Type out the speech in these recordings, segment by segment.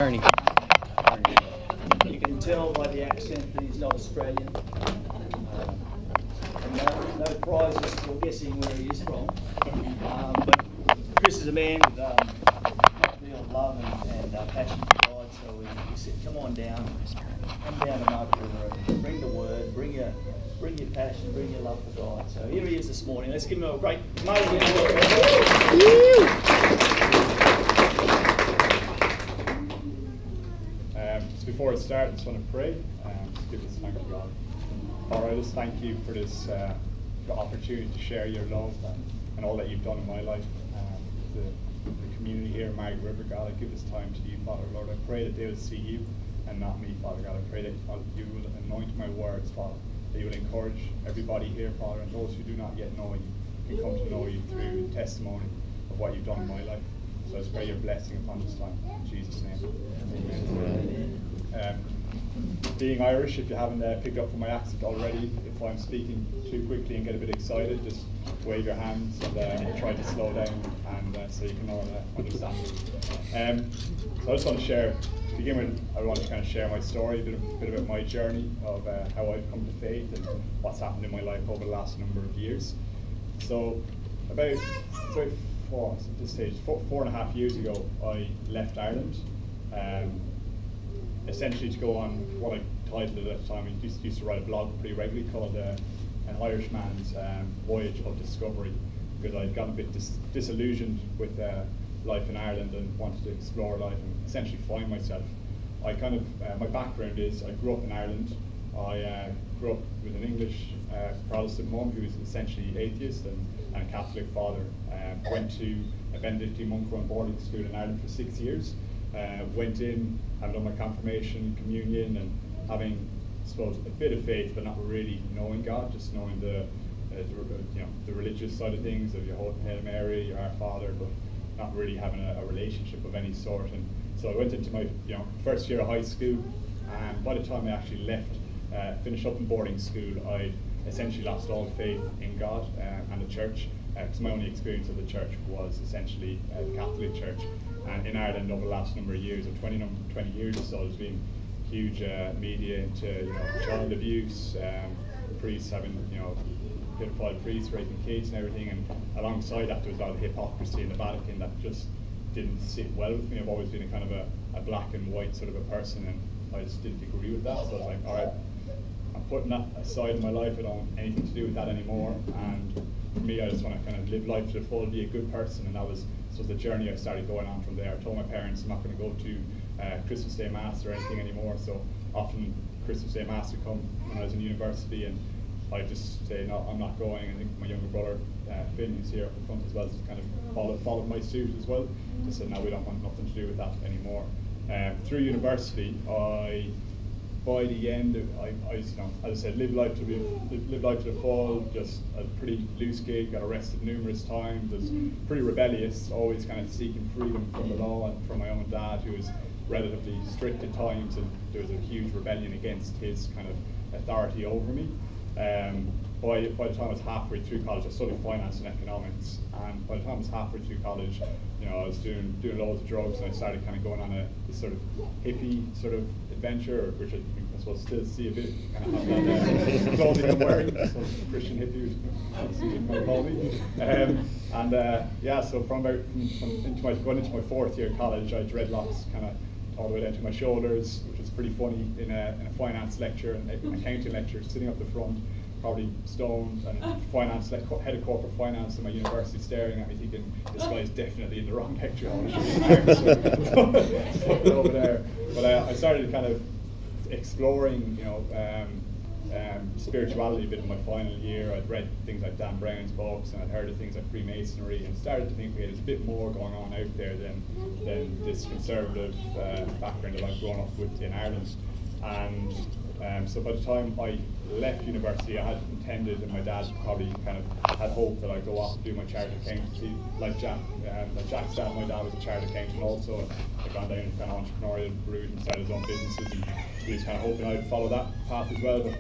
Ernie. You can tell by the accent that he's not Australian. And no prizes for guessing where he is from. But Chris is a man with a deal of love and passion for God, so we said, come on down. Come down to Margaret. Bring the word, bring your passion, bring your love for God. So here he is this morning. Let's give him a great moment. Just before I start, I just want to pray. Just give us thanks to God. Father, I just thank you for this the opportunity to share your love and all that you've done in my life. The community here in Margaret River, God, I give this time to you, Father, Lord. I pray that they will see you and not me, Father God. I pray that you will anoint my words, Father, that you will encourage everybody here, Father, and those who do not yet know you can come to know you through the testimony of what you've done in my life. So I just pray your blessing upon this time. In Jesus' name. Amen. Being Irish, if you haven't picked up from my accent already, if I'm speaking too quickly and get a bit excited, just wave your hands and try to slow down, and so you can all understand. So I just want to to begin with, I want to kind of share my story, a bit about my journey of how I've come to faith and what's happened in my life over the last number of years. So at this stage, 4.5 years ago, I left Ireland. Essentially to go on what I titled it at the time. I used to write a blog pretty regularly called An Irishman's Voyage of Discovery, because I'd gotten a bit disillusioned with life in Ireland and wanted to explore life and essentially find myself. I kind of, my background is I grew up in Ireland. I grew up with an English Protestant mum who was essentially atheist and a Catholic father. Went to a Benedictine monk run boarding school in Ireland for 6 years. Went in, having done my confirmation, communion, and having, I suppose, a bit of faith, but not really knowing God, just knowing the religious side of things, of your Hail Mary, your Our Father, but not really having a relationship of any sort. And so I went into my first year of high school, and by the time I actually left, finished up in boarding school, I essentially lost all faith in God and the church, because my only experience of the church was essentially the Catholic Church. And in Ireland over the last number of years, or 20 years or so, there's been huge media into child abuse, priests having pedophile priests raping kids and everything, and alongside that there was a lot of hypocrisy in the Vatican that just didn't sit well with me. I've always been a kind of a black and white sort of a person, and I just didn't agree with that. So I was like, all right, I'm putting that aside in my life. I don't want anything to do with that anymore. And for me, I just want to kind of live life to the full, be a good person, and that was the journey I started going on from there. I told my parents I'm not going to go to Christmas Day Mass or anything anymore, so often Christmas Day Mass would come when I was in university, and I'd just say, no, I'm not going. I think my younger brother, Finn, who's here up in front as well, kind of followed my suit as well. Just said, no, we don't want nothing to do with that anymore. Through university, by the end, I as I said, live life to the full. Just a pretty loose kid, got arrested numerous times. Was pretty rebellious, always kind of seeking freedom from the law and from my own dad, who was relatively strict at times, and there was a huge rebellion against his kind of authority over me. By the time I was halfway through college, I studied finance and economics, and by the time I was halfway through college, I was doing loads of drugs, and I started kind of going on this sort of hippie sort of adventure, which I suppose still see a bit kind of the clothing I'm wearing, so Christian hippie, which you might call me. So from going into my fourth year of college, I had dreadlocks kind of all the way down to my shoulders, which was pretty funny in a finance lecture and an accounting lecture, sitting up the front, probably stoned, and head of corporate finance in my university staring at me thinking, this guy's definitely in the wrong lecture hall. Over there. But I started kind of exploring, spirituality a bit in my final year. I'd read things like Dan Brown's books, and I'd heard of things like Freemasonry, and started to think, there's a bit more going on out there than this conservative background that I've grown up with in Ireland. And so by the time I left university, I had intended, and my dad probably kind of had hoped that I'd go off and do my chartered accountancy. Like Jack's dad, my dad was a chartered accountant also, and I'd gone down kind of entrepreneurial route and started his own businesses, and he was kind of hoping I'd follow that path as well. But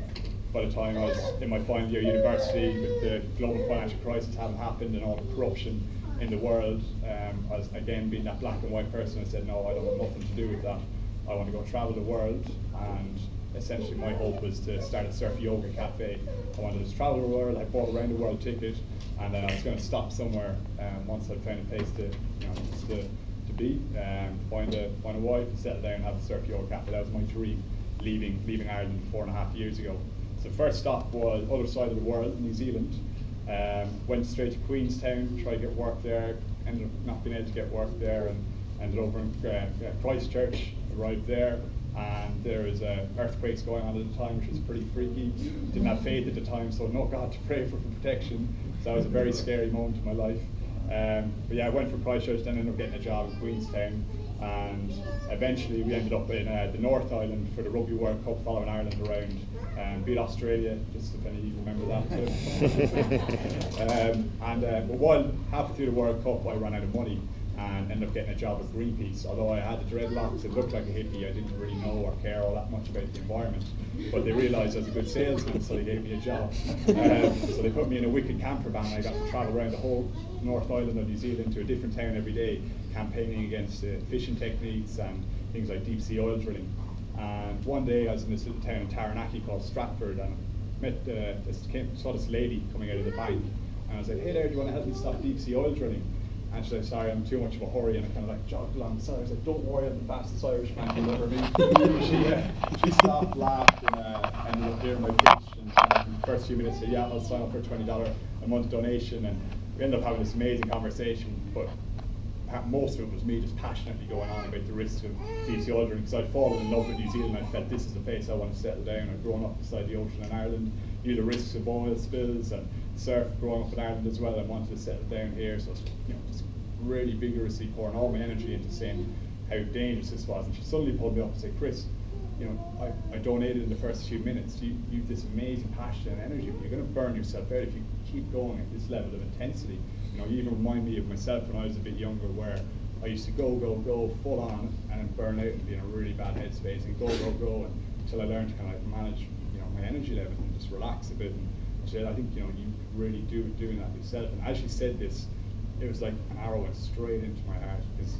by the time I was in my final year of university, with the global financial crisis having happened and all the corruption in the world. I was, again, being that black and white person, I said, no, I don't want nothing to do with that. I want to go travel the world, and essentially my hope was to start a surf yoga cafe. I wanted to just travel the world. I bought a round the world ticket, and then I was going to stop somewhere once I'd found a place to, just to be, find a wife, and settle down and have a surf yoga cafe. That was my dream, leaving Ireland 4.5 years ago. So the first stop was other side of the world, New Zealand. Went straight to Queenstown, tried to get work there, ended up not being able to get work there, and ended over in Christchurch, arrived there, and there was earthquakes going on at the time, which was pretty freaky. Didn't have faith at the time, so no God to pray for protection. So that was a very scary moment in my life. But yeah, I went from Christchurch, then ended up getting a job in Queenstown, and eventually we ended up in the North Island for the Rugby World Cup, following Ireland around, beat Australia, just if any of you remember that too. But while halfway through the World Cup, I ran out of money and ended up getting a job at Greenpeace. Although I had the dreadlocks, it looked like a hippie, I didn't really know or care all that much about the environment. But they realised I was a good salesman, so they gave me a job. So they put me in a wicked camper van, and I got to travel around the whole North Island of New Zealand to a different town every day, campaigning against fishing techniques and things like deep sea oil drilling. And one day I was in this little town in Taranaki called Stratford, and saw this lady coming out of the bank, and I was like, hey there, do you want to help me stop deep sea oil drilling? And she said, sorry, I'm too much of a hurry, and I kind of like jogged along beside her. I was like, don't worry, I'm the fastest Irishman you'll ever meet. She stopped, laughed, and ended up hearing my pitch, and in the first few minutes said, yeah, I'll sign up for a $20 a month donation, and we ended up having this amazing conversation, but most of it was me just passionately going on about the risks of deep sea oil drilling, because I'd fallen in love with New Zealand. I felt this is the place I want to settle down. I'd grown up beside the ocean in Ireland, knew the risks of oil spills and surf growing up in Ireland as well. I wanted to settle down here, so just really vigorously pouring all my energy into saying how dangerous this was. And she suddenly pulled me up and said, Chris, I donated in the first few minutes. You have this amazing passion and energy, but you're going to burn yourself out if you keep going at this level of intensity. You even remind me of myself when I was a bit younger, where I used to go full on and then burn out and be in a really bad headspace and go until I learned to kind of like manage my energy level and just relax a bit. And she said, I think you really doing that yourself. And as she said this, it was like an arrow went straight into my heart, because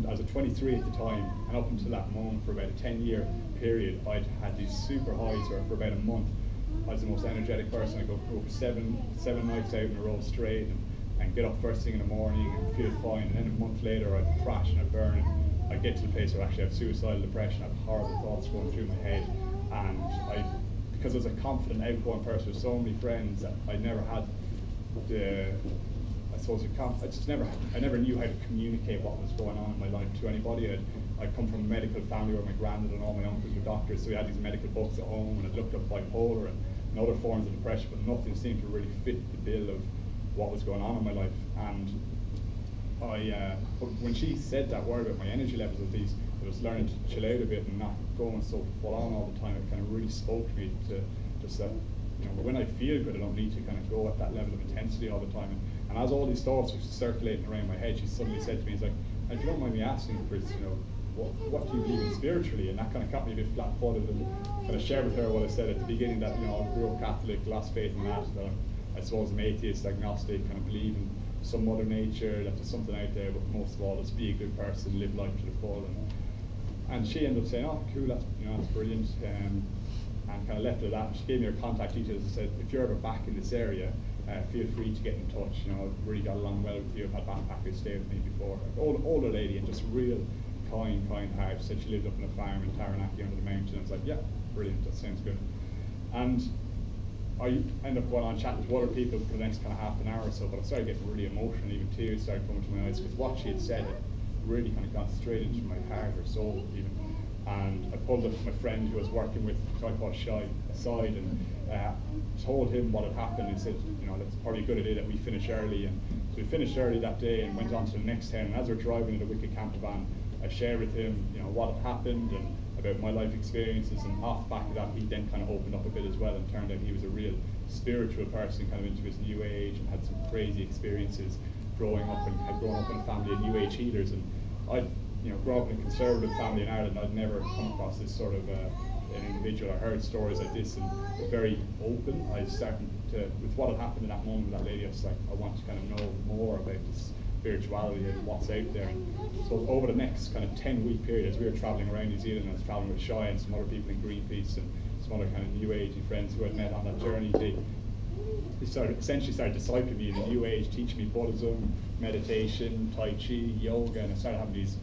I was at 23 at the time, and up until that moment, for about a 10-year period, I'd had these super highs where for about a month I was the most energetic person. I'd go seven nights out in a row straight, and get up first thing in the morning and feel fine, and then a month later I'd crash and I'd burn, and I'd get to the place where I actually have suicidal depression. I have horrible thoughts going through my head, and because I was a confident, outgoing person with so many friends, I never had I never knew how to communicate what was going on in my life to anybody. I'd come from a medical family where my granddad and all my uncles were doctors, so we had these medical books at home, and I'd looked up bipolar and other forms of depression, but nothing seemed to really fit the bill of what was going on in my life. And when she said that word about my energy levels of these, I was learning to chill out a bit and not going so full on all the time. It kind of really spoke to me to just that, when I feel good, I don't need to kind of go at that level of intensity all the time. And as all these thoughts were circulating around my head, she suddenly said to me, "It's like, if you don't mind me asking, Chris, what do you believe in spiritually?" And that kind of got me a bit flat-footed, and kind of shared with her what I said at the beginning, that I grew up Catholic, lost faith in that I suppose I'm atheist, agnostic, kind of believe in some mother nature, that there's something out there, but most of all, just be a good person, live life to the full. And she ended up saying, "Oh, cool, that's brilliant," and kind of left it at that. She gave me her contact details and said, "If you're ever back in this area, feel free to get in touch. I've really got along well with you. I've had backpackers stay with me before." Older lady, and just real kind heart. She said she lived up on a farm in Taranaki under the mountain. I was like, "Yeah, brilliant, that sounds good." And I ended up going on chatting to other people for the next kind of half an hour or so, but I started getting really emotional, even tears started coming to my eyes, because what she had said had really kind of gone straight into my heart or soul even. And I pulled up my friend who I was working with, a guy called Shy, aside, and told him what had happened, and said, that's probably a good idea that we finish early. And so we finished early that day and went on to the next town, and as we were driving in the wicked camper van, I shared with him what had happened and about my life experiences, and off the back of that he then kind of opened up a bit as well, and turned out he was a real spiritual person, kind of into his new age, and had some crazy experiences growing up, and had grown up in a family of new age healers. And I'd grown up in a conservative family in Ireland. I'd never come across this sort of an individual. I heard stories like this and was very open. I was starting to, with what had happened in that moment with that lady, I was like, I want to kind of know more about spirituality and what's out there. So over the next kind of 10-week period, as we were travelling around New Zealand, I was travelling with Shy and some other people in Greenpeace and some other kind of New Agey friends who I'd met on that journey. They essentially started discipling me in the New Age, teaching me Buddhism, meditation, Tai Chi, yoga, and I started having these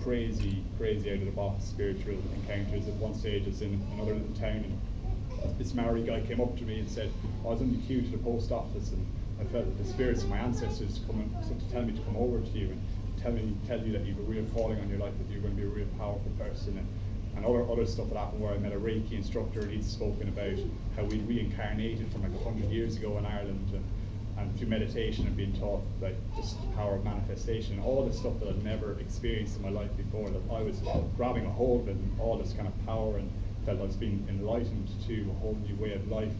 crazy out-of-the-box spiritual encounters. At one stage, I was in another little town, and this Maori guy came up to me and said, I was in the queue to the post office, and I felt the spirits of my ancestors coming to tell me to come over to you and tell you that you have a real calling on your life, that you're going to be a real powerful person. And other stuff that happened where I met a Reiki instructor, and he'd spoken about how we reincarnated from like 100 years ago in Ireland, and through meditation and being taught like just the power of manifestation and all this stuff that I'd never experienced in my life before, that I was grabbing a hold of it, and all this kind of power, and felt I was being enlightened to a whole new way of life.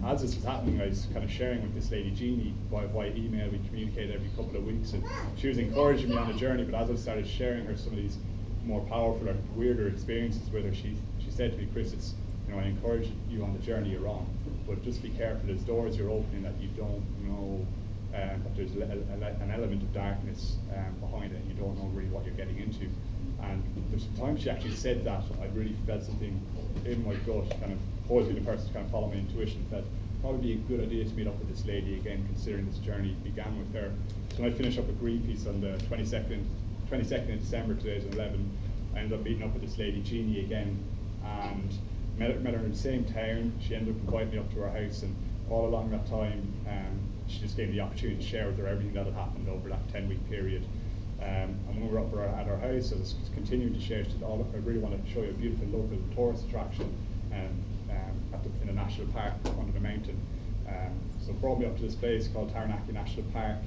As this was happening, I was kind of sharing with this lady Jeannie by email. We communicated every couple of weeks, and she was encouraging me on the journey. But as I started sharing her some of these more powerful or weirder experiences with her, she said to me, Chris, it's, I encourage you on the journey you're on, but just be careful. There's doors you're opening that you don't know, but there's an element of darkness behind it, and you don't know really what you're getting into. And there's times she actually said that, I really felt something in my gut, kind of always been a person to kind of follow my intuition, felt probably a good idea to meet up with this lady again, considering this journey began with her. So when I finished up a Greenpeace on the 22nd of December 2011, I ended up meeting up with this lady Jeannie again, and met her in the same town. She ended up inviting me up to her house, and all along that time she just gave me the opportunity to share with her everything that had happened over that 10-week period. And when we were up at her house, I was continuing to share. She said, I really want to show you a beautiful local tourist attraction in a national park under the mountain. So brought me up to this place called Taranaki National Park,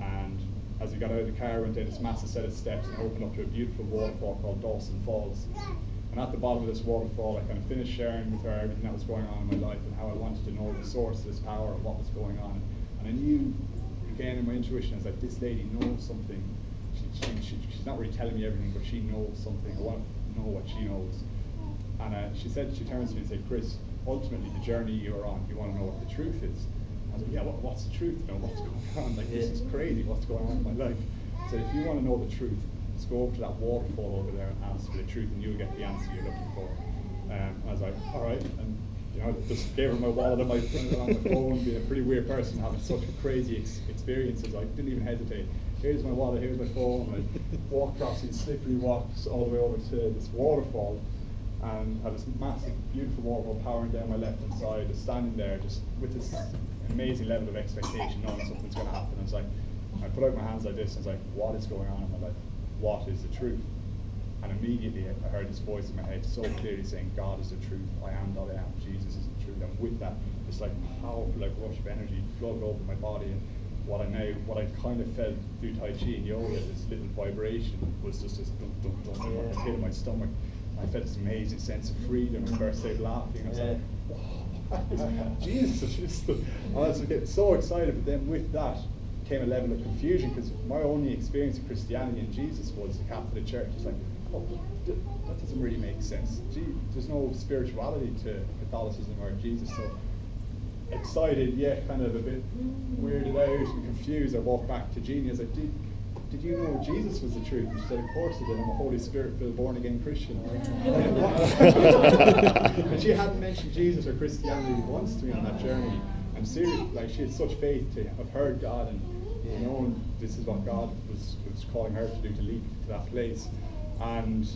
and as we got out of the car, went down this massive set of steps and opened up to a beautiful waterfall called Dawson Falls. And at the bottom of this waterfall, I kind of finished sharing with her everything that was going on in my life and how I wanted to know the source of this power and what was going on. And I knew, again, in my intuition, I was like, this lady knows something. She's not really telling me everything, but she knows something. I want to know what she knows. And she turns to me and said, Chris, ultimately the journey you're on, you want to know what the truth is. I was like, yeah, what's the truth? What's going on? Like, this is crazy, what's going on in my life? So if you want to know the truth, just go over to that waterfall over there and ask for the truth, and you'll get the answer you're looking for. I was like, all right, and just gave her my wallet and my phone, being a pretty weird person, having such crazy experiences. I didn't even hesitate. Here's my wallet, here's my phone, and I walked across these slippery walks all the way over to this waterfall, and had this massive, beautiful waterfall powering down my left-hand side, just standing there, just with this amazing level of expectation, knowing something's going to happen. I was like, I put out my hands like this, and I was like, what is going on in my life? What is the truth? And immediately I heard this voice in my head so clearly saying, God is the truth, I am that I am, Jesus is the truth. And with that, this like powerful rush of energy flooded over my body, and what I kind of felt through Tai Chi and yoga, this little vibration, was just this dum dum dum at the pit of my stomach. I felt this amazing sense of freedom and burst out laughing. I was like, whoa, Jesus, I was getting so excited, but then with that came a level of confusion, because my only experience of Christianity and Jesus was the Catholic Church. It's like, oh, that doesn't really make sense. There's no spirituality to Catholicism or Jesus. So excited, yet kind of a bit weirded out and confused, I walked back to Jeannie. I was like, did you know Jesus was the truth? And she said, of course I did. I'm a Holy Spirit-filled, born-again Christian. And she hadn't mentioned Jesus or Christianity once to me on that journey. I'm serious, like she had such faith to have heard God and known this is what God was calling her to do, to lead to that place. And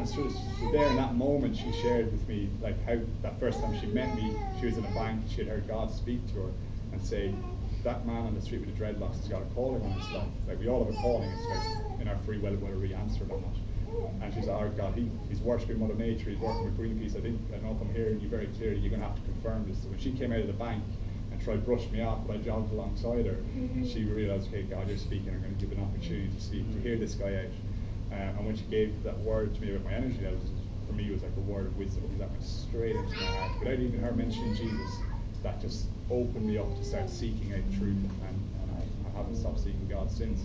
so there in that moment, she shared with me like how that first time she met me, she was in a bank, she had heard God speak to her and say, that man on the street with the dreadlocks has got a calling on his life. Like, we all have a calling. It's like in our free will whether we answer it or not. And she's like, oh God, he's worshipping Mother Nature, he's working with Greenpeace. I don't know if I'm hearing you very clearly, you're going to have to confirm this. So when she came out of the bank and tried to brush me off, but I jogged alongside her, she realised, okay, God, you're speaking, I'm going to give an opportunity to speak, to hear this guy out. And when she gave that word to me about my energy levels, for me it was like a word of wisdom, because that went straight into my heart. Without even her mentioning Jesus, that just opened me up to start seeking out truth, and I haven't stopped seeking God since.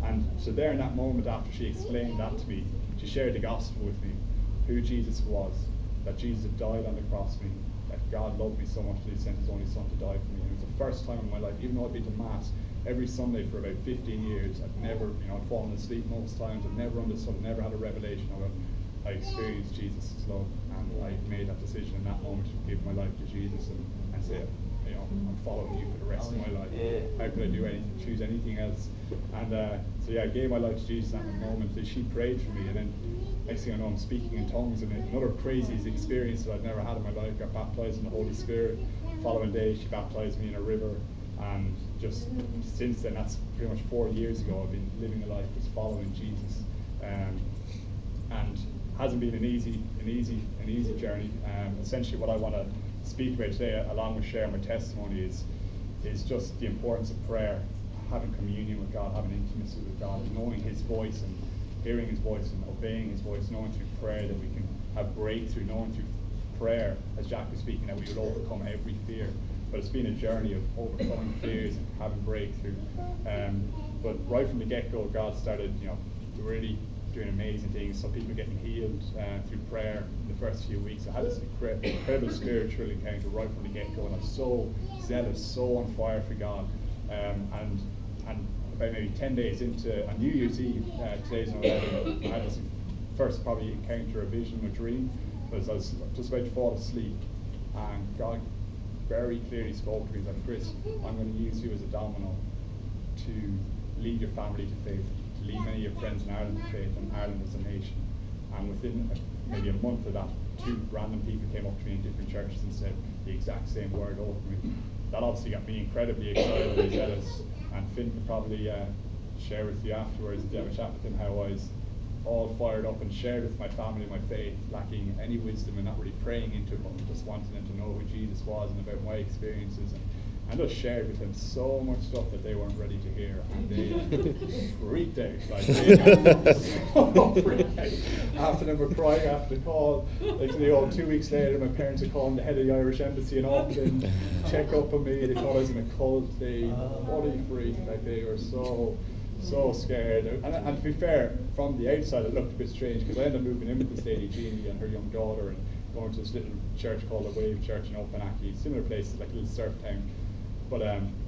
And so there in that moment, after she explained that to me, she shared the gospel with me, who Jesus was, that Jesus had died on the cross for me, that God loved me so much that he sent his only son to die for me. And it was the first time in my life, even though I'd been to Mass every Sunday for about 15 years. I've never, I'd fallen asleep most times. I've never understood, never had a revelation of it. I experienced Jesus' love, and I made that decision in that moment to give my life to Jesus and say, I'm following you for the rest of my life. Yeah. How could I do anything, choose anything else? And so yeah, I gave my life to Jesus at the moment. She prayed for me, and then next thing I know, I'm speaking in tongues, and another crazy experience that I'd never had in my life. Got baptized in the Holy Spirit. The following day, she baptized me in a river, and just since then, that's pretty much 4 years ago, I've been living a life just following Jesus, and hasn't been an easy journey. Essentially, what I want to speak about today, along with sharing my testimony, is just the importance of prayer, having communion with God, having intimacy with God, knowing His voice and hearing His voice and obeying His voice, knowing through prayer that we can have breakthrough, knowing through prayer, as Jack was speaking, that we will overcome every fear. But it's been a journey of overcoming fears and having breakthrough. But right from the get-go, God started, really doing amazing things. Some people getting healed through prayer in the first few weeks. I had this incredible spiritual encounter right from the get-go, and I was so zealous, so on fire for God. And about maybe 10 days into a New Year's Eve, today's on 11, I had this first probably encounter, a vision, a dream, because I was just about to fall asleep, and God very clearly spoke to me. He's like, Chris, I'm going to use you as a domino to lead your family to faith, to lead many of your friends in Ireland to faith, and Ireland as a nation. And within maybe a month of that, 2 random people came up to me in different churches and said the exact same word over me. That obviously got me incredibly excited and jealous. And Finn could probably share with you afterwards, have a chat with him, how I was all fired up and shared with my family my faith, lacking any wisdom and not really praying into it, but just wanting them to know who Jesus was and about my experiences. And just shared with them so much stuff that they weren't ready to hear, and they freaked out. Like, they so freaked out. After them were crying after the call. Like, 2 weeks later, my parents are calling the head of the Irish Embassy in Auckland, check up on me. They thought I was in a cult. They fully freaked. Like, they were so scared. And to be fair, from the outside it looked a bit strange, because I ended up moving in with this lady, Jeannie, and her young daughter, and going to this little church called the Wave Church in Opanaki, similar places, like a little surf town. But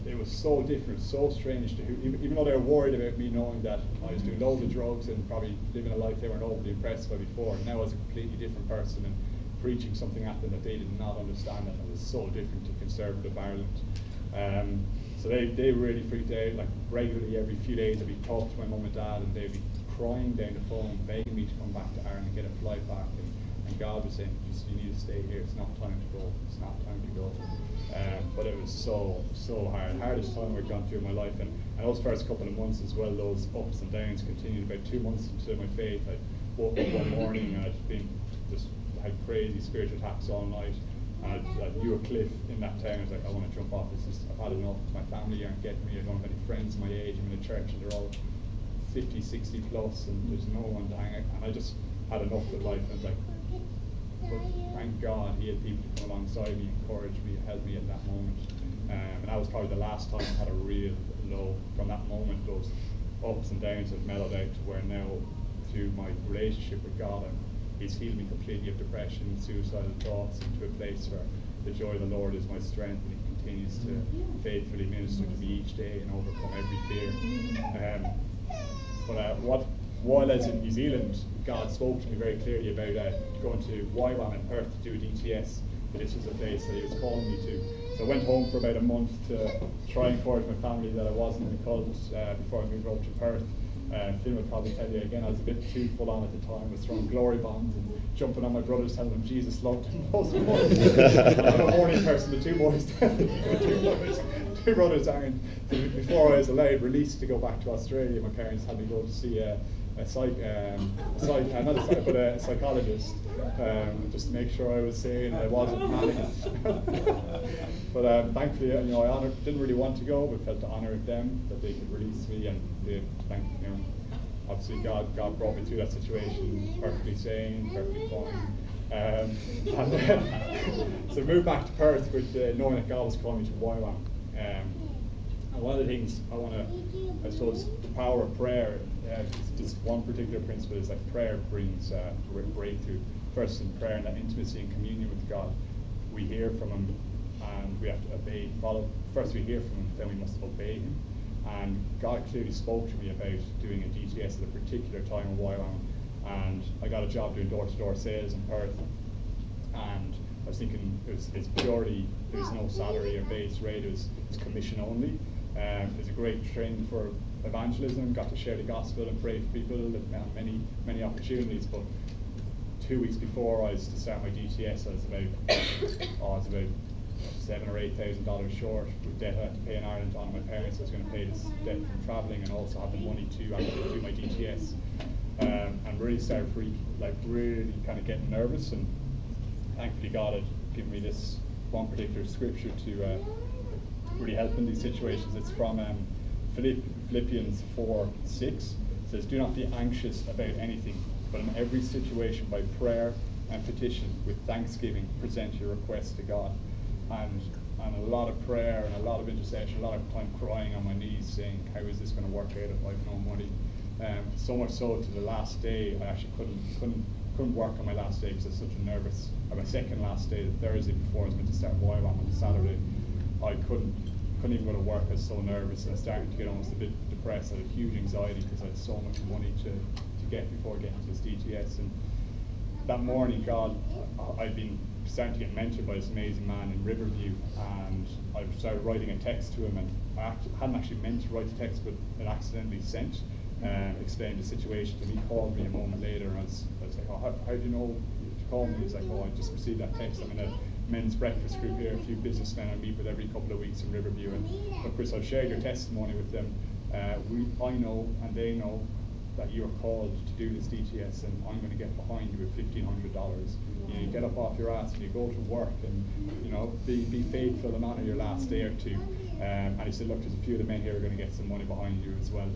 it was so different, so strange to even though they were worried about me knowing that I was doing loads of drugs and probably living a life they weren't overly impressed by before. Now I was a completely different person and preaching something at them that they did not understand, and it was so different to conservative Ireland. So they really freaked out. Like, regularly every few days I'd be talking to my mum and dad, and they'd be crying down the phone, begging me to come back to Ireland and get a flight back. And God was saying, you need to stay here. It's not time to go. It's not time to go. But it was so hard. Hardest time I'd gone through in my life. And those first couple of months as well, those ups and downs continued. About 2 months into my faith, I woke up one morning and I had crazy spiritual attacks all night. And I knew a cliff in that town. I was like, I want to jump off this. I've had enough. My family aren't getting me. I don't have any friends my age. I'm in a church and they're all 50, 60 plus, and there's no one to hang out. And I just had enough of life. And I was like, but thank God he had people to come alongside me, encourage me, help me at that moment. And that was probably the last time I had a real low. From that moment, those ups and downs have mellowed out to where now, through my relationship with God, He's healed me completely of depression, suicidal thoughts, into a place where the joy of the Lord is my strength, and He continues to faithfully minister to me each day and overcome every fear. While I was in New Zealand, God spoke to me very clearly about going to Waiwan in Perth to do a DTS. This was a place that He was calling me to. So I went home for about a month to try and encourage my family that I wasn't in the cult before I moved over to Perth. Finn would probably tell you again, I was a bit too full on at the time, was throwing glory bombs and jumping on my brothers, telling them Jesus loved them most of all. I'm a horny person, the two boys, two brothers, and before I was allowed released to go back to Australia, my parents had me go to see a psychologist, just to make sure I was sane and I wasn't panicking. But thankfully, I didn't really want to go, but felt to honour them that they could release me, and obviously God brought me through that situation perfectly sane, perfectly fine. So I moved back to Perth with knowing that God was calling me to Waiwan. And one of the things I suppose, the power of prayer, just one particular principle is like prayer brings breakthrough. First in prayer and that intimacy and communion with God, we hear from Him and we have to obey, follow. First we hear from Him, then we must obey Him. and God clearly spoke to me about doing a DTS at a particular time in Wyoming, and I got a job doing door-to-door sales in Perth, and I was thinking it's purely, there was no salary or base rate, it was commission only. It was a great training for evangelism, got to share the gospel and pray for people, and many opportunities. But 2 weeks before I was to start my DTS, I was about $7,000 or $8,000 short with debt I had to pay in Ireland on my parents. I was going to pay this debt from travelling and also have the money to actually do my DTS, and really started really kind of getting nervous. And thankfully God had given me this one particular scripture to really help in these situations. It's from Philippians 4:6. It says, "Do not be anxious about anything, but in every situation by prayer and petition with thanksgiving present your requests to God." And a lot of prayer and a lot of intercession, a lot of time crying on my knees saying, how is this going to work out if I have no money? So much so to the last day, I actually couldn't work on my last day because I was such a nervous, or my second last day, the Thursday before I was meant to start YWAM on the Saturday, I couldn't even go to work. I was so nervous, and I started to get almost a bit depressed. I had huge anxiety because I had so much money to get before getting to this DTS. And that morning, I'd been starting to get mentored by this amazing man in Riverview, and I started writing a text to him, and I hadn't actually meant to write the text, but it accidentally sent, explained the situation to him. He called me a moment later, and I was like, oh, how do you know to call me? He's like, oh, I just received that text. I'm in a men's breakfast group here, a few businessmen I meet with every couple of weeks in Riverview, and look, Chris, I've shared your testimony with them. I know and they know that you are called to do this DTS, and I'm going to get behind you with $1,500. You get up off your ass and you go to work, and be faithful and honour your last day or two. And he said, look, there's a few of the men here who are going to get some money behind you as well.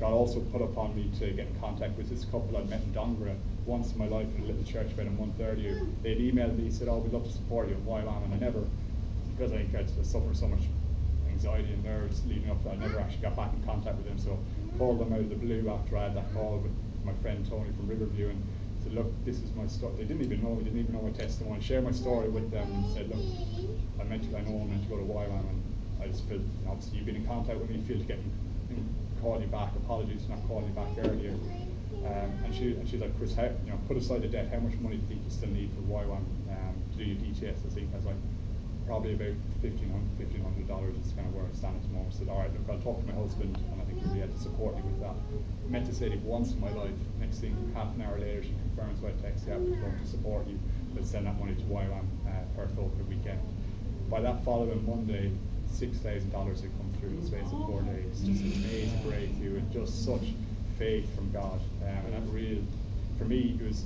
God also put upon me to get in contact with this couple I'd met in Dongra once in my life in a little church about a month earlier. They'd emailed me, said, oh, we'd love to support you at YWAM, and I never, because I think I'd suffered so much anxiety and nerves leading up to that, I never actually got back in contact with them. So I called them out of the blue after I had that call with my friend Tony from Riverview, and said, look, this is my story. They didn't even know my testimony. Shared my story with them and said, look, I know I'm meant to go to YWAM, and I just feel, obviously you've been in contact with me, feel to call you back. Apologies for not calling you back earlier. And she's like, Chris, put aside the debt, how much money do you think you still need for YWAM to do your DTS? I think I was like, probably about $1,500 is kind of where I stand at the moment. I said, all right, look, I'll talk to my husband, and I think we'll be able to support you with that. I meant to say it once in my life. Next thing, half an hour later, she confirms by text, yeah, we're going to support you. We'll send that money to YWAM Perth over the weekend. By that following Monday, $6,000 had come through in the space of 4 days. Just an amazing breakthrough, and just such faith from God. And that really, for me, it was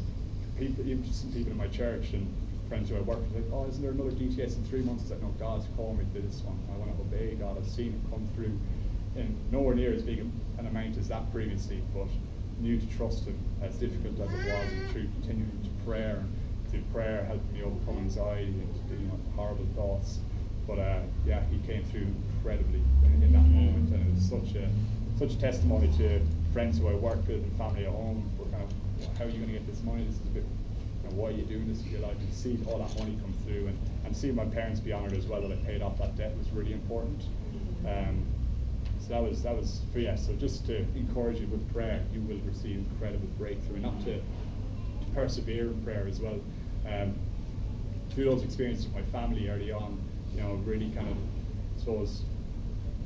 people, even some people in my church and friends who I work with, like, oh, isn't there another DTS in 3 months? I said, no, God's called me to this one. I want to obey God. I've seen it come through, and nowhere near as big an amount as that previously, but knew to trust Him, as difficult as it was, and through continuing to prayer, and through prayer helping me overcome anxiety and horrible thoughts. But He came through incredibly in that moment, and it was such a testimony to friends who I worked with and family at home. Were kind of, how are you going to get this money? This is a bit, why are you doing this with your life? And to see all that money come through, and see my parents be honoured as well, that I paid off that debt, was really important. So that was so just to encourage you with prayer, you will receive incredible breakthrough, and not to persevere in prayer as well. Through those experiences with my family early on, really kind of, I suppose,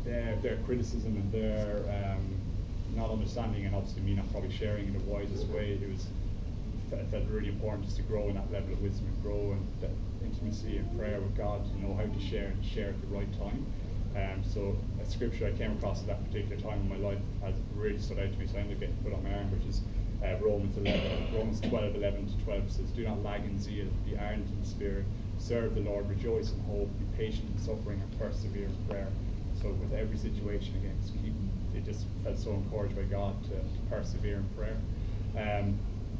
their criticism and their not understanding, and obviously me not probably sharing in the wisest way, I felt really important just to grow in that level of wisdom and grow in that intimacy and prayer with God, to know how to share and share at the right time. So a scripture I came across at that particular time in my life has really stood out to me, so I ended up getting put on my arm, which is Romans 12:11-12 says, do not lag in zeal, be ardent in spirit, serve the Lord, rejoice in hope, be patient in suffering, and persevere in prayer. So with every situation, again, it just felt so encouraged by God to persevere in prayer.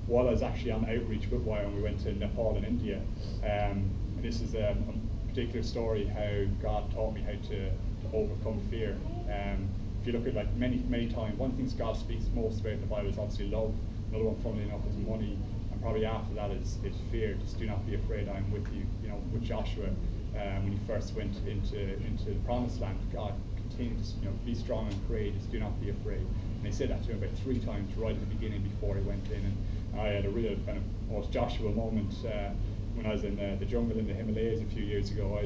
While I was actually on outreach with YWAM, we went to Nepal and India, and this is a particular story how God taught me how to overcome fear. If you look at many times, one of the things God speaks most about in the Bible is obviously love. Another one, funnily enough, is money, and probably after that is fear. Just do not be afraid, I am with you. With Joshua, when he first went into the promised land, God continue to be strong and courageous, do not be afraid. And they said that to him about 3 times right at the beginning before he went in. And I had a real kind of almost Joshua moment when I was in the jungle in the Himalayas a few years ago.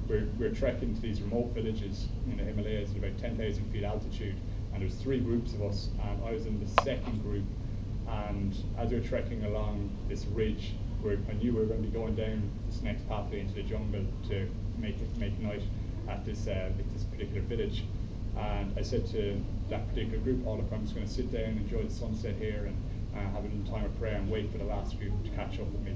We were trekking to these remote villages in the Himalayas at about 10,000 feet altitude, and there's 3 groups of us, and I was in the second group. And as we were trekking along this ridge, I knew we were going to be going down this next pathway into the jungle to make night at this particular village. And I said to that particular group, "Oh, look, I'm just going to sit down, enjoy the sunset here, and have a little time of prayer and wait for the last group to catch up with me."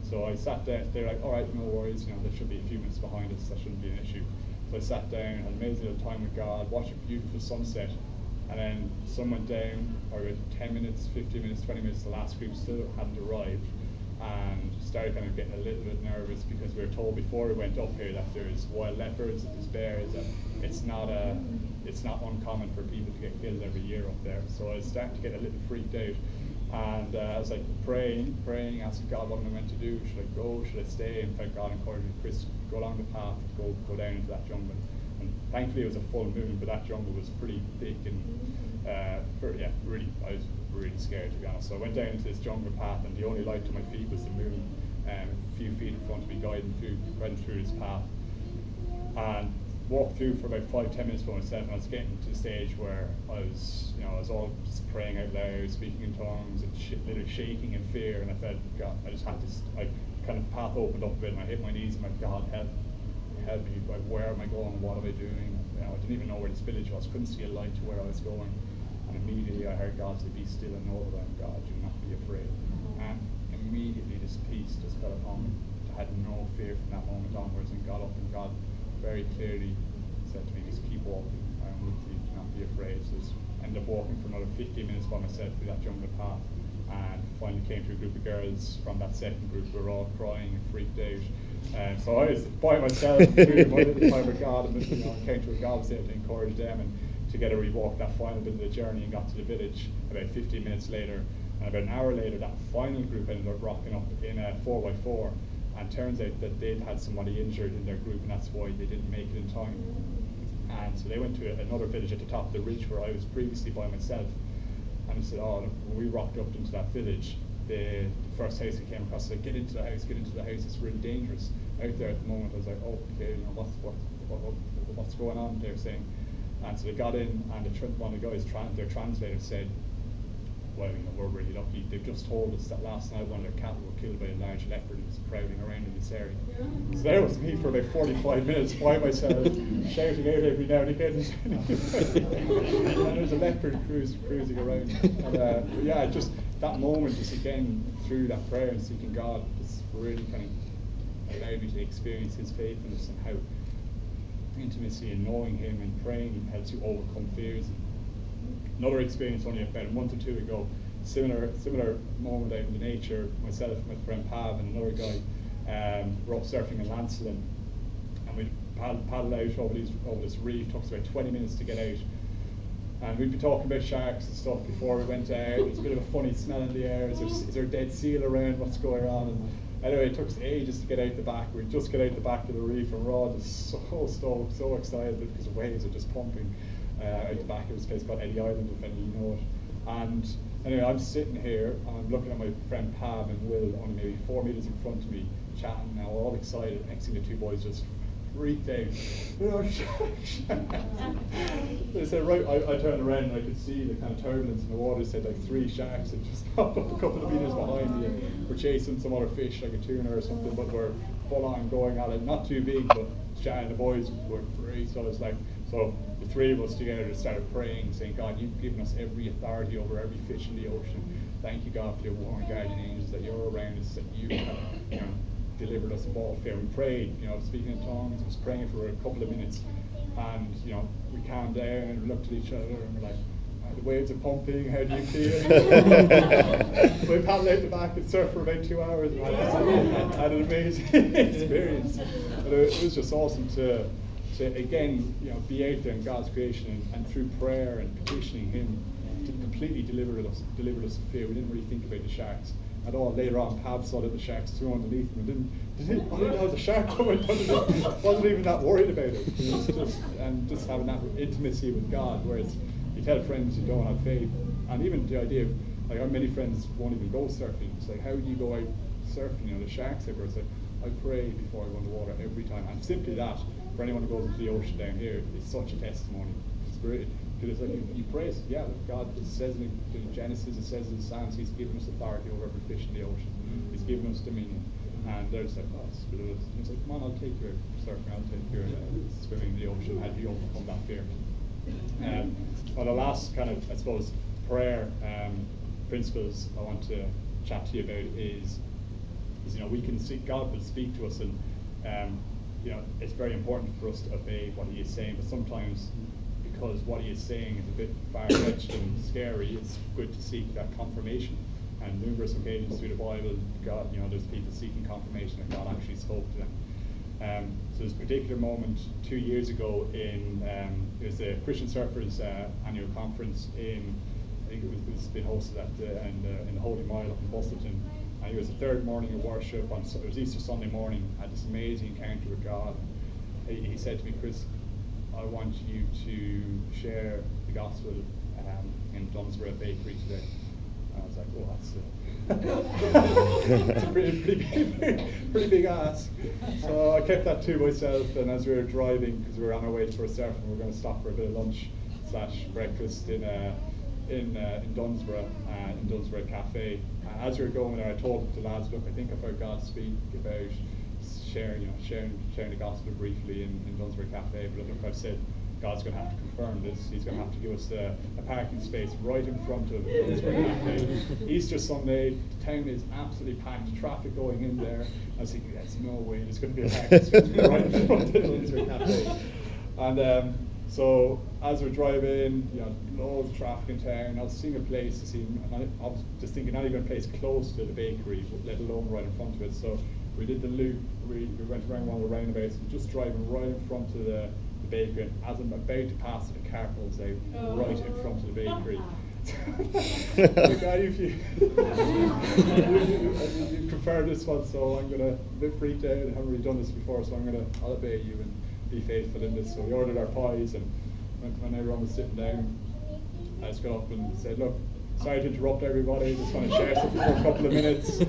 So I sat down. They're like, "All right, no worries. There should be a few minutes behind us. That shouldn't be an issue." So I sat down, had an amazing little time with God, watched a beautiful sunset, and then sun went down. Or about 10 minutes, 15 minutes, 20 minutes. The last group still hadn't arrived, and started kind of getting a little bit nervous because we were told before we went up here that there's wild leopards, that there's bears, that it's not uncommon for people to get killed every year up there. So I was starting to get a little freaked out. And I was like praying, asking God what am I meant to do? Should I go? Should I stay? And felt God encouraged me, "Chris, go along the path, go down into that jungle." And thankfully it was a full moon, but that jungle was pretty thick and really, I was really scared, to be honest. So I went down into this jungle path, and the only light to my feet was the moon, a few feet in front of me, guiding through this path. And walked through for about 5-10 minutes by myself, and I was getting to the stage where I was all just praying out loud, speaking in tongues, and literally shaking in fear. And I felt, God, I just had to. I kind of path opened up a bit, and I hit my knees, and I'm like, "God, help me! Like, where am I going? What am I doing?" I didn't even know where this village was. Couldn't see a light to where I was going. And immediately I heard God say, "Be still and know that I am God. Do not be afraid." And immediately this peace just fell upon me. I had no fear from that moment onwards, and got up, and God very clearly said to me, "Just keep walking. I am with you. Do not be afraid." So I ended up walking for another 15 minutes by myself through that jungle path, and finally came to a group of girls from that second group who were all crying and freaked out. So I was by myself through my little time with God, and came to a God was able to encourage them, and together we walked that final bit of the journey and got to the village about 15 minutes later. And about an hour later, that final group ended up rocking up in a 4x4, and turns out that they'd had somebody injured in their group, and that's why they didn't make it in time. And so they went to another village at the top of the ridge where I was previously by myself. And I said, "Oh, look, when we rocked up into that village, the first house we came across said, get into the house, it's really dangerous out there at the moment." I was like, "Oh, okay, what's going on?" They were saying. And so they got in, and one of the guys, their translator, said, "Well, we're really lucky. They've just told us that last night one of their cattle were killed by a large leopard who was prowling around in this area." So there was me for about 45 minutes by myself, shouting out every now and again. And there's a leopard cruising around. And just that moment, just again, through that prayer and seeking God, just really kind of allowed me to experience His faithfulness and how intimacy and knowing Him and praying helps you overcome fears. Another experience only about a month or two ago, similar moment out in the nature. Myself, my friend Pav, and another guy were up surfing in Lancelin, and we paddled out over this reef. Took us about 20 minutes to get out, and we'd be talking about sharks and stuff before we went out. There was a bit of a funny smell in the air. Is there a dead seal around? What's going on? And anyway, it took us ages to get out the back. We'd just get out the back of the reef, and we're all just so stoked, so excited because the waves are just pumping out the back of this place called Eddie Island, if any of you know it. And anyway, I'm sitting here, and I'm looking at my friend Pav and Will, only maybe 4 meters in front of me, chatting. Now we're all excited. Next thing, the two boys just freaked out. They said, right, I turned around and I could see the kind of turbulence in the water. They said like 3 sharks had just popped up a couple of meters behind me, and we're chasing some other fish like a tuna or something, but we're full on going at it. Not too big, but Shannon and the boys were free. So it's like, so the 3 of us together just started praying, saying, "God, you've given us every authority over every fish in the ocean. Thank you, God, for your warring guardian angels, that you're around us, that you have delivered us of all fear." We prayed, speaking in tongues. I was praying for a couple of minutes, and we calmed down and we looked at each other and we're like, "The waves are pumping. How do you feel?" We paddled out the back and surfed for about 2 hours, and had an amazing experience. But it was just awesome to again, be out there in God's creation, and through prayer and petitioning Him to completely deliver us of fear. We didn't really think about the sharks. And all later on, Pab saw that the sharks threw underneath him and didn't know there was a shark coming underneath him. Wasn't even that worried about it. He was just having that intimacy with God, whereas you tell friends you don't have faith, and even the idea of, like, our many friends won't even go surfing. It's like, how do you go out surfing? You know, the sharks everywhere. It's like, I pray before I go in the water every time. And simply that, for anyone who goes into the ocean down here, is such a testimony. It's great. Because it's like, you praise, yeah, God says in Genesis, it says in the Psalms, He's given us authority over every fish in the ocean. He's given us dominion. And they're just like, oh, it's like, come on, I'll take your surfing, I'll take your swimming in the ocean. How do you overcome that fear? Well, the last kind of, I suppose, prayer principles I want to chat to you about is you know, we can see God will speak to us, and you know, it's very important for us to obey what He is saying, but sometimes because what He is saying is a bit far-fetched and scary, it's good to seek that confirmation. And numerous occasions through the Bible, God, you know, there's people seeking confirmation that God actually spoke to them. So there's a particular moment 2 years ago in it was the Christian Surfers annual conference in, I think it was been hosted at in the Holy Mile up in Bustleton. And it was the third morning of worship on, it was Easter Sunday morning. I had this amazing encounter with God. He said to me, Chris, I want you to share the gospel in Dunsborough Bakery today. And I was like, oh, that's a pretty big ask. So I kept that to myself, and as we were driving, because we were on our way for a surf and we were going to stop for a bit of lunch / breakfast in Dunsborough, in Dunsborough Cafe. And as we were going there, I told the lads, look, I think I've heard God speak about sharing the gospel briefly in Dunsborough Cafe. But look, I've said God's going to have to confirm this. He's going to have to give us a parking space right in front of Dunsborough Cafe. Easter Sunday, the town is absolutely packed, traffic going in there. I was thinking, there's no way there's going to be a parking space right in front of Dunsborough Cafe. And so as we're driving, you know, loads of traffic in town, I was seeing a place to see, and I was just thinking not even a place close to the bakery, let alone right in front of it. So we did the loop, we went around one of the roundabouts, and just driving right in front of the bakery, and as I'm about to pass it, the car pulls out right in front of the bakery. You confirmed this one, so I'm gonna, a bit freaked out, I haven't really done this before, so I'll obey you and be faithful in this. So we ordered our pies, and when everyone was sitting down, I just got up and said, look, sorry to interrupt everybody, just want to share something for a couple of minutes. You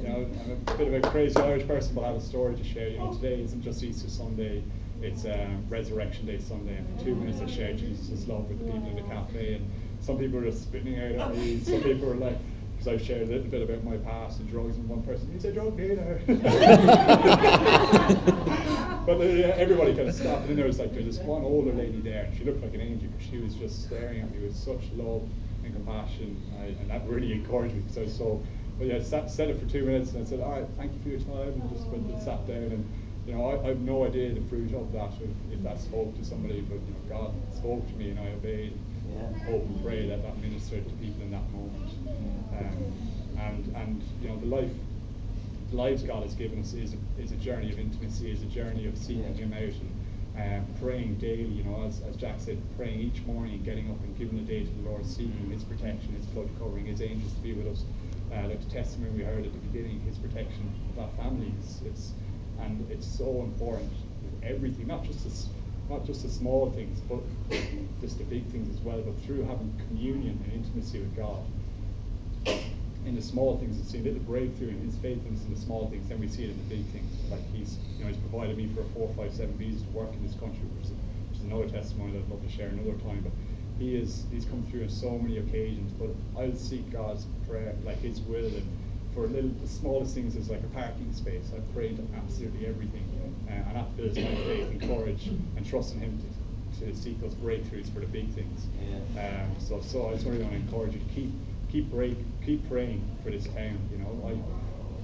know, I'm a bit of a crazy Irish person, but I have a story to share. You know, today isn't just Easter Sunday, it's Resurrection Day Sunday, and for 2 minutes I shared Jesus' love with the people in the cafe, and some people were just spitting out at me, some people were like, because I shared a little bit about my past and drugs, and one person, he's a drug dealer. But everybody kind of stopped, and then there was this one older lady there, and she looked like an angel, because she was just staring at me with such love and compassion, and that really encouraged me, because I was so, but yeah, I said it for 2 minutes, and I said, all right, thank you for your time, and just went and sat down, and you know, I have no idea the fruit of that, if that spoke to somebody, but you know, God spoke to me, and I obeyed, hope and pray that that ministered to people in that moment. And you know, the lives God has given us is a journey of intimacy, is a journey of seeking Him out and praying daily. You know, as Jack said, praying each morning, getting up and giving the day to the Lord, seeking His protection, His blood covering, His angels to be with us. Like the testimony we heard at the beginning, His protection of our families. It's so important. Everything, not just the small things, but just the big things as well. But through having communion and intimacy with God, in the small things, it's a little breakthrough in His faithfulness in the small things. Then we see it in the big things. Like He's provided me for a 457 visa to work in this country, which is another testimony that I'd love to share another time. But He's come through on so many occasions. But I'll seek God's prayer, like His will, and for the smallest things is like a parking space. I've prayed absolutely everything, and that builds my faith and courage and trust in Him to seek those breakthroughs for the big things. So I just really want to encourage you to keep praying for this town. You know,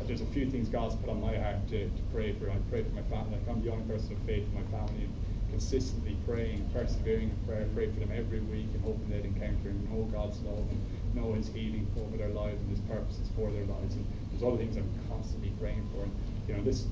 there's a few things God's put on my heart to pray for. I pray for my family. Like, I'm the only person of faith in my family, and consistently praying, persevering in prayer. Pray for them every week and hoping they'd encounter and know God's love and know His healing over their lives and His purposes for their lives. And there's other things I'm constantly praying for. And you know, this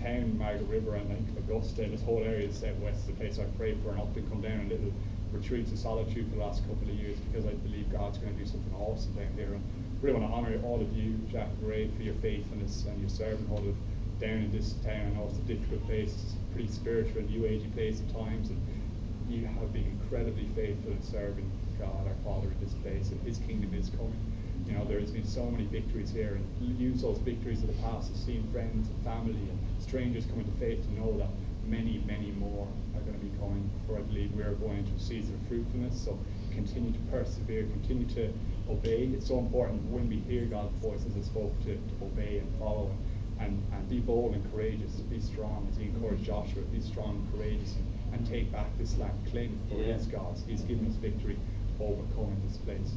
town, Margaret River, and I think Augusta, and this whole area of the southwest is a place I pray for, and often come down on little retreats of solitude for the last couple of years, because I believe God's going to do something awesome down here. And really want to honour all of you, Jack and Ray, for your faithfulness and your servanthood of down in this town. I know it's a difficult place, it's a pretty spiritual, new agey place at times, and you have been incredibly faithful in serving God, our Father, in this place, and His kingdom is coming. You know, there has been so many victories here, and use those victories of the past to see friends and family and strangers coming to faith to know that many, many more are going to be coming. For I believe we are going into a season of fruitfulness, so continue to persevere, continue to obey. It's so important when we hear God's voice, as I spoke, to obey and follow, and be bold and courageous, be strong, as He encouraged Joshua, be strong and courageous, and take back this land, claim it for His God's. He's given us victory to overcome in this place.